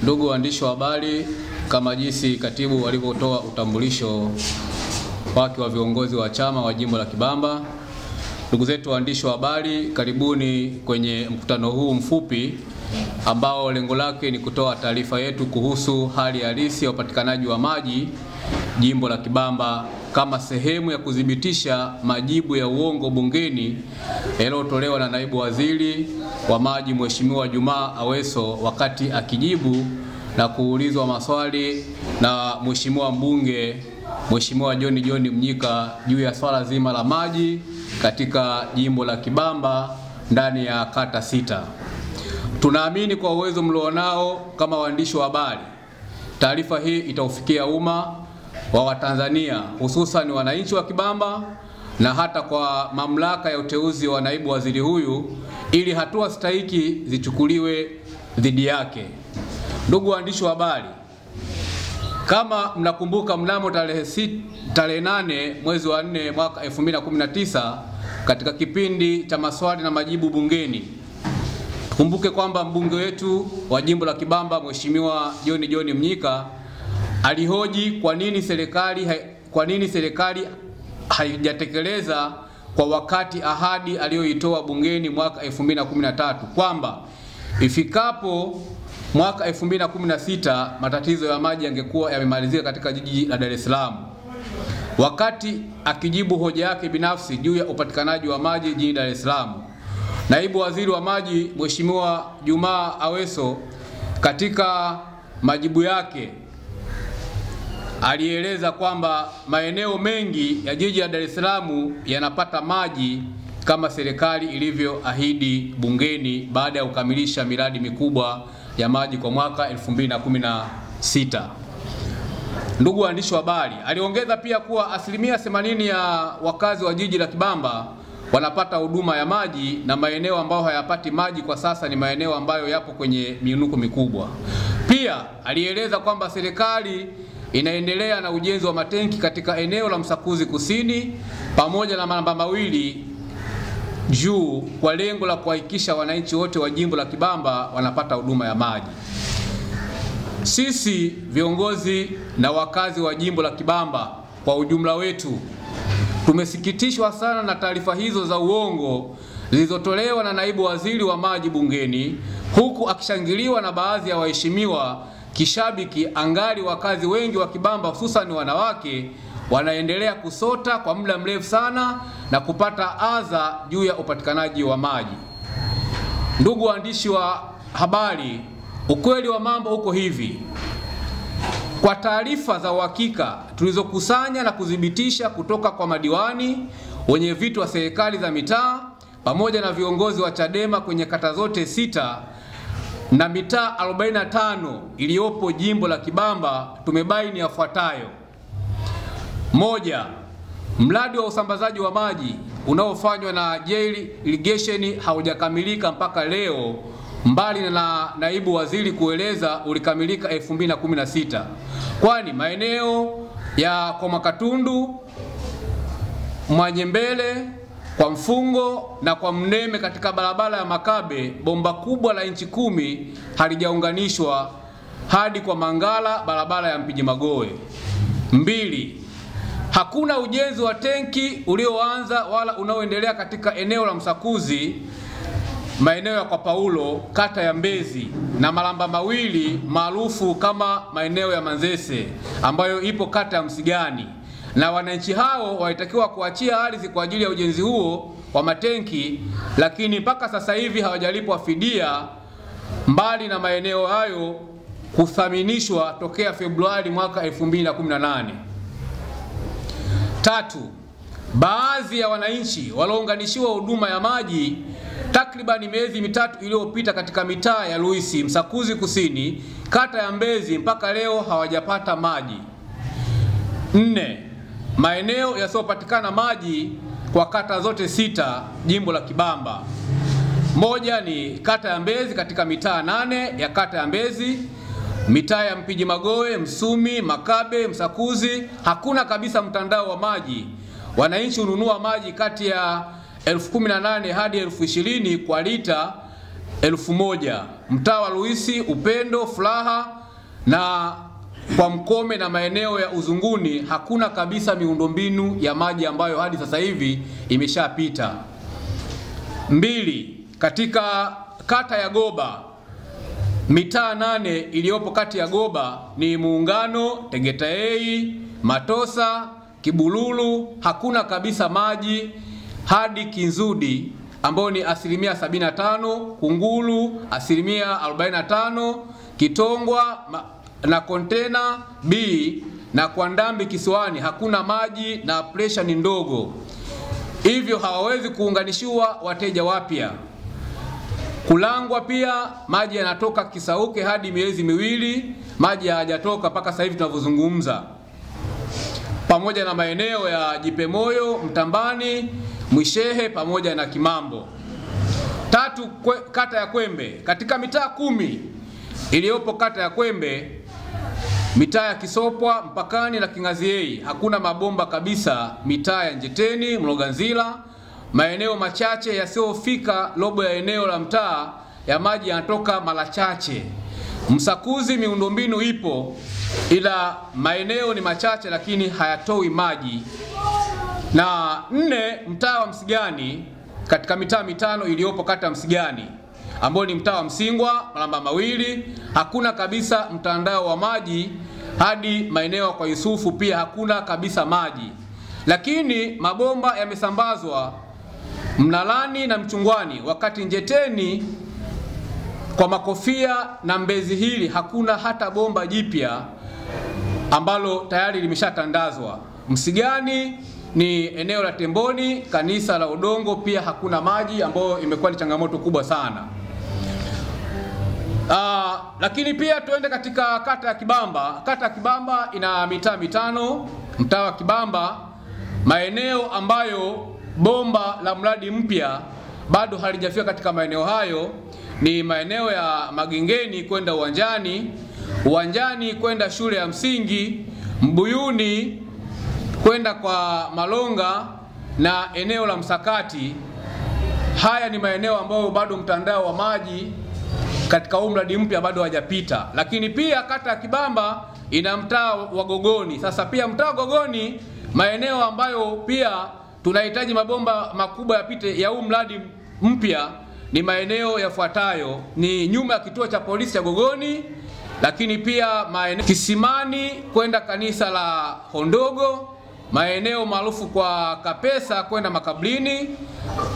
Ndugu waandishi wa habari, kama jinsi katibu alivyotoa utambulisho wake wa viongozi wa chama wa jimbo la Kibamba, ndugu zetu waandishi wa habari, karibuni kwenye mkutano huu mfupi ambao lengo lake ni kutoa taarifa yetu kuhusu hali halisi ya upatikanaji wa maji jimbo la Kibamba kama sehemu ya kudhibitisha majibu ya uongo bungeni yaliyotolewa na naibu waziri wa maji Mheshimiwa Juma Aweso wakati akijibu na kuulizwa maswali na Mheshimiwa mbunge Mheshimiwa John Mnyika juu ya swala zima la maji katika jimbo la Kibamba ndani ya kata 6. Tunaamini kwa uwezo mlionao kama waandishi wa habari, taarifa hii itaufikia umma wa Watanzania, hususan wananchi wa Kibamba na hata kwa mamlaka ya uteuzi wa naibu waziri huyu, ili hatua stahiki zichukuliwe dhidi yake. Ndugu waandishi wa habari, kama mnakumbuka, mnamo tarehe 8 mwezi wa 4 mwaka 2019 katika kipindi cha maswali na majibu bungeni, kumbuke kwamba mbunge wetu wa jimbo la Kibamba Mheshimiwa John Mnyika alihoji kwa nini serikali haijatekeleza kwa wakati ahadi aliyoitoa bungeni mwaka 2013 kwamba ifikapo mwaka 2016 matatizo ya maji yangekuwa yamemalizika katika jiji la Dar es Salaam. Wakati akijibu hoja yake binafsi juu ya upatikanaji wa maji jijini Dar es Salaam, naibu waziri wa maji Mheshimiwa Juma Aweso katika majibu yake alieleza kwamba maeneo mengi ya jiji la Dar es Salaam yanapata maji kama serikali ilivyoahidi bungeni baada ya kukamilisha miradi mikubwa ya maji kwa mwaka 2016. Ndugu waandishi wa habari, aliongeza pia kuwa 80% ya wakazi wa jiji la Kibamba wanapata huduma ya maji na maeneo ambayo hayapati maji kwa sasa ni maeneo ambayo yapo kwenye miinuko mikubwa. Pia alieleza kwamba serikali inaendelea na ujenzi wa matenki katika eneo la Msakuzi Kusini pamoja na Malamba Mawili juu kwa lengo la kuhakikisha wananchi wote wa jimbo la Kibamba wanapata huduma ya maji. Sisi viongozi na wakazi wa jimbo la Kibamba kwa ujumla wetu tumesikitishwa sana na taarifa hizo za uongo zilizotolewa na naibu waziri wa maji bungeni, huku akishangiliwa na baadhi ya waheshimiwa kishabiki, angali wakazi wengi wa Kibamba hususan wanawake wanaendelea kusota kwa muda mrefu sana na kupata adha juu ya upatikanaji wa maji. Ndugu waandishi wa habari, ukweli wa mambo uko hivi. Kwa taarifa za uhakika tulizokusanya na kudhibitisha kutoka kwa madiwani, wenye viti wa serikali za mitaa pamoja na viongozi wa Chadema kwenye kata zote 6 na mitaa 45 iliyopo jimbo la Kibamba, tumebaini yafuatayo. 1. Mradi wa usambazaji wa maji unaofanywa na Jail Irrigation haujakamilika mpaka leo, mbali na naibu waziri kueleza ulikamilika 2016. Kwani maeneo ya kwa Makatundu, Mwanyembele, kwa Mfungo na kwa Mneme katika barabara ya Makabe, bomba kubwa la inchi 10 halijaunganishwa hadi kwa Mangala, barabara ya Mpiji Magoe. 2. Hakuna ujenzi wa tenki ulioanza wala unaoendelea katika eneo la Msakuzi, maeneo ya kwa Paulo, kata ya Mbezi, na Malamba Mawili maarufu kama maeneo ya Manzese ambayo ipo kata ya Msigani, na wananchi hao walitakiwa kuachia ardhi kwa ajili ya ujenzi huo wa matenki, lakini mpaka sasa hivi hawajalipwa fidia, mbali na maeneo hayo kuthaminishwa tokea Februari mwaka 2018. 3. Baadhi ya wananchi waliounganishiwa huduma ya maji takriban miezi 3 iliyopita katika mitaa ya Luisi, Msakuzi Kusini, kata ya Mbezi mpaka leo hawajapata maji. 4. Maeneo yasiyopatikana maji kwa kata zote 6 jimbo la Kibamba. 1 ni kata ya Mbezi katika mitaa 8 ya kata ya Mbezi, mitaa ya Mpiji Magoe, Msumi, Makabe, Msakuzi hakuna kabisa mtandao wa maji. Wananchi hununua maji kati ya 18,000 hadi 20,000 kwa lita 1,000. Mtaa wa Luisi, Upendo, Furaha na kwa Mkome na maeneo ya Uzunguni hakuna kabisa miundombinu ya maji ambayo hadi sasa hivi imeshapita. 2. Katika kata ya Goba, mitaa 8 iliyopo kati ya Goba ni Muungano, Tegeta A, Matosa, Kibululu, hakuna kabisa maji hadi Kinzudi ambao ni 75%, Kungulu 45%, Kitongwa na Kontena B na kwa Ndambi Kisiwani hakuna maji na pressure ni ndogo, hivyo hawawezi kuunganishiwa wateja wapya. Kulangwa pia maji yanatoka Kisauke hadi miezi 2 maji hayajatoka mpaka sasa hivi tunavyozungumza, pamoja na maeneo ya Jipemoyo, Mtambani, Mwishehe pamoja na Kimambo. 3. Kata ya Kwembe, katika mitaa 10 iliyopo kata ya Kwembe, mitaa ya Kisopwa, Mpakani na Kingaziei hakuna mabomba kabisa. Mitaa ya Njeteni, Mloganzila, maeneo machache yasiyofika robo ya eneo la mtaa ya maji yanatoka mara chache. Msakuzi miundombinu ipo ila maeneo ni machache lakini hayatoi maji. Na 4. Mtaa wa Msigani, katika mitaa 5 iliyopo kata ya Msigani ambao ni mtaa wa Msingwa, Malamba Mawili, hakuna kabisa mtandao wa maji hadi maeneo kwa Yusufu pia hakuna kabisa maji. Lakini mabomba yamesambazwa Mnalani na Mchungwani, wakati Njeteni kwa Makofia na Mbezi Hili hakuna hata bomba jipya ambalo tayari limeshatandazwa. Msigani ni eneo la Temboni, kanisa la Udongo pia hakuna maji, ambayo imekuwa ni changamoto kubwa sana. Lakini pia tuende katika kata ya Kibamba. Kata ya Kibamba ina mitaa 5. Mtaa wa Kibamba, maeneo ambayo bomba la mradi mpya bado halijafika katika maeneo hayo ni maeneo ya Magengeni kwenda Uwanjani, Uwanjani kwenda shule ya msingi, Mbuyuni kwenda kwa Malonga na eneo la Msakati. Haya ni maeneo ambayo bado mtandao wa maji katika huu mradi mpya bado hajapita. Lakini pia kata ya Kibamba ina mtaa wa Gogoni. Sasa pia mtaa wa Gogoni, maeneo ambayo pia tunahitaji mabomba makubwa yapite ya huu mradi mpya ni maeneo yafuatayo: ni nyuma ya kituo cha polisi cha Gogoni, lakini pia maeneo Kisimani kwenda kanisa la Hondogo, maeneo maarufu kwa Kapesa kwenda Makablini,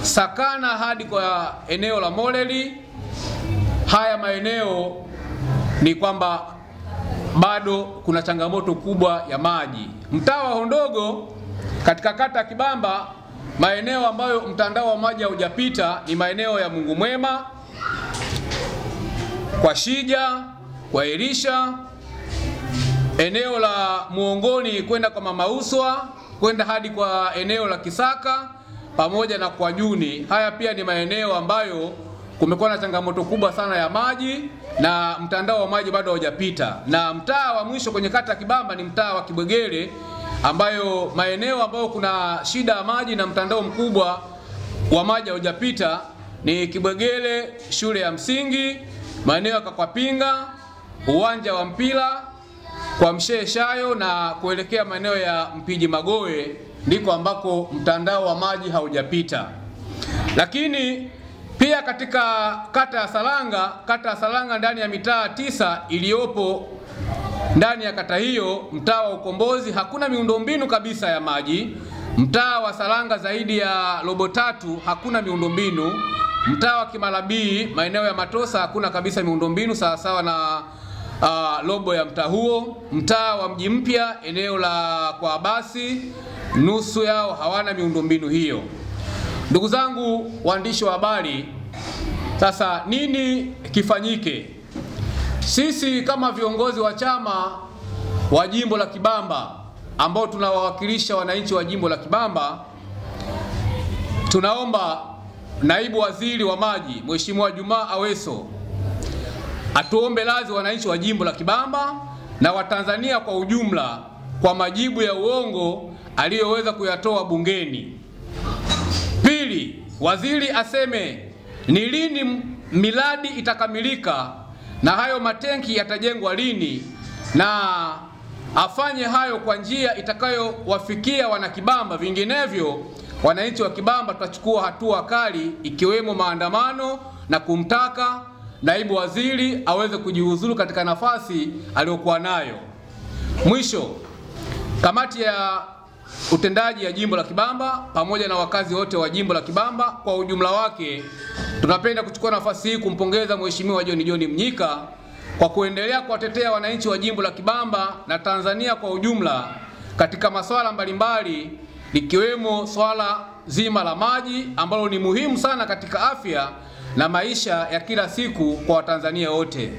Sakana hadi kwa eneo la Moleli. Haya maeneo ni kwamba bado kuna changamoto kubwa ya maji. Mtaa wa Hondogo katika kata ya Kibamba, maeneo ambayo mtandao wa maji haujapita ni maeneo ya Mungu Mwema, kwa Shija, kwa Elisha, eneo la Muongoni kwenda kwa Mama Uswa, kwenda hadi kwa eneo la Kisaka pamoja na kwa Juni. Haya pia ni maeneo ambayo kumekuwa na changamoto kubwa sana ya maji na mtandao wa maji bado haujapita. Na mtaa wa mwisho kwenye kata ya Kibamba ni mtaa wa Kibwegele, ambayo maeneo ambayo kuna shida ya maji na mtandao mkubwa wa maji haujapita ni Kibwegele, shule ya msingi, maeneo ya Kakwapinga, uwanja wa mpira kwa Mshehe Shayo na kuelekea maeneo ya Mpiji Magoe, ndiko ambako mtandao wa maji haujapita. Lakini pia katika kata ya Salanga ndani ya mitaa 9 iliyopo ndani ya kata hiyo, mtaa wa Ukombozi hakuna miundombinu kabisa ya maji. Mtaa wa Salanga zaidi ya robo 3 hakuna miundombinu. Mtaa wa Kimalabii maeneo ya Matosa hakuna kabisa miundombinu sawa na robo ya mtaa huo. Mtaa wa Mji Mpya eneo la kwa Abasi nusu yao hawana miundombinu hiyo. Ndugu zangu waandishi wa habari, sasa nini kifanyike? Sisi kama viongozi wa chama wa jimbo la Kibamba ambao tunawawakilisha wananchi wa jimbo la Kibamba, tunaomba naibu waziri wa maji Mheshimiwa Juma Aweso atuombe radhi wananchi wa jimbo la Kibamba na Watanzania kwa ujumla kwa majibu ya uongo aliyoweza kuyatoa bungeni. Pili, waziri aseme ni lini miradi itakamilika na hayo matenki yatajengwa lini, na afanye hayo kwa njia itakayowafikia wanakibamba. Vinginevyo wananchi wa Kibamba tutachukua hatua kali, ikiwemo maandamano na kumtaka naibu waziri aweze kujiuzulu katika nafasi aliyokuwa nayo. Mwisho, kamati ya utendaji ya jimbo la Kibamba pamoja na wakazi wote wa jimbo la Kibamba kwa ujumla wake, tunapenda kuchukua nafasi hii kumpongeza Mheshimiwa John Mnyika kwa kuendelea kuwatetea wananchi wa jimbo la Kibamba na Tanzania kwa ujumla katika masuala mbalimbali, likiwemo swala zima la maji ambalo ni muhimu sana katika afya na maisha ya kila siku kwa Watanzania wote.